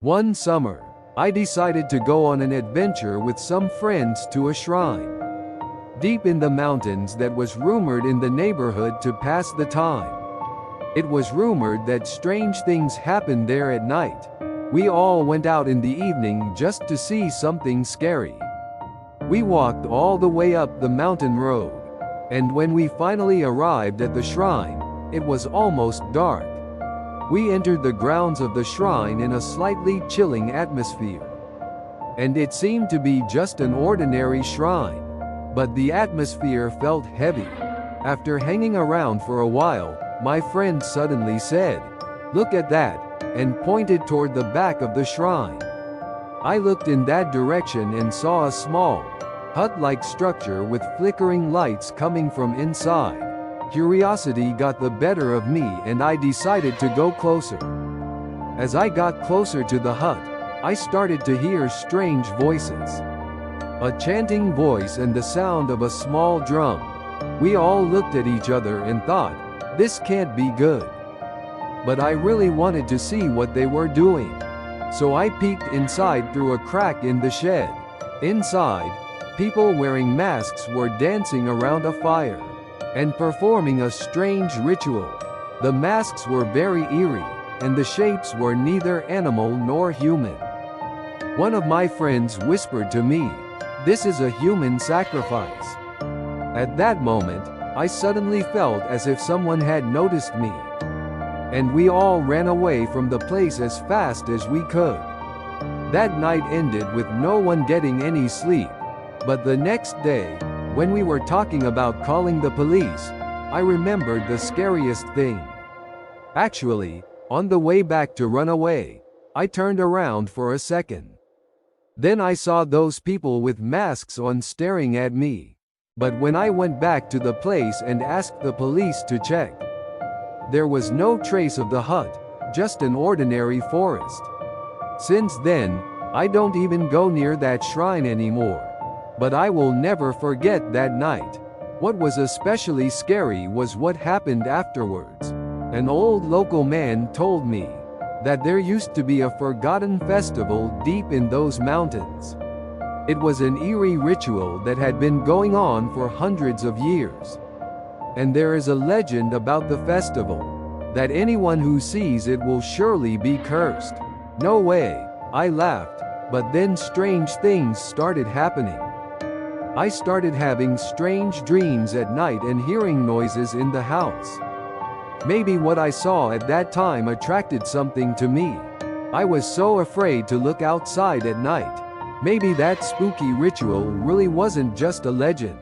One summer, I decided to go on an adventure with some friends to a shrine deep in the mountains that was rumored in the neighborhood to pass the time. It was rumored that strange things happened there at night. We all went out in the evening just to see something scary. We walked all the way up the mountain road, and when we finally arrived at the shrine, it was almost dark. We entered the grounds of the shrine in a slightly chilling atmosphere. And it seemed to be just an ordinary shrine, but the atmosphere felt heavy. After hanging around for a while, my friend suddenly said, "Look at that," and pointed toward the back of the shrine. I looked in that direction and saw a small, hut-like structure with flickering lights coming from inside. Curiosity got the better of me and I decided to go closer. As I got closer to the hut, I started to hear strange voices. A chanting voice and the sound of a small drum. We all looked at each other and thought, this can't be good. But I really wanted to see what they were doing. So I peeked inside through a crack in the shed. Inside, people wearing masks were dancing around a fire and performing a strange ritual. The masks were very eerie, and the shapes were neither animal nor human. One of my friends whispered to me, "This is a human sacrifice." At that moment, I suddenly felt as if someone had noticed me. And we all ran away from the place as fast as we could. That night ended with no one getting any sleep. But the next day, when we were talking about calling the police, I remembered the scariest thing. Actually, on the way back to run away, I turned around for a second. Then I saw those people with masks on staring at me. But when I went back to the place and asked the police to check, there was no trace of the hut, just an ordinary forest. Since then, I don't even go near that shrine anymore. But I will never forget that night. What was especially scary was what happened afterwards. An old local man told me that there used to be a forgotten festival deep in those mountains. It was an eerie ritual that had been going on for hundreds of years. And there is a legend about the festival, that anyone who sees it will surely be cursed. No way, I laughed, but then strange things started happening. I started having strange dreams at night and hearing noises in the house. Maybe what I saw at that time attracted something to me. I was so afraid to look outside at night. Maybe that spooky ritual really wasn't just a legend.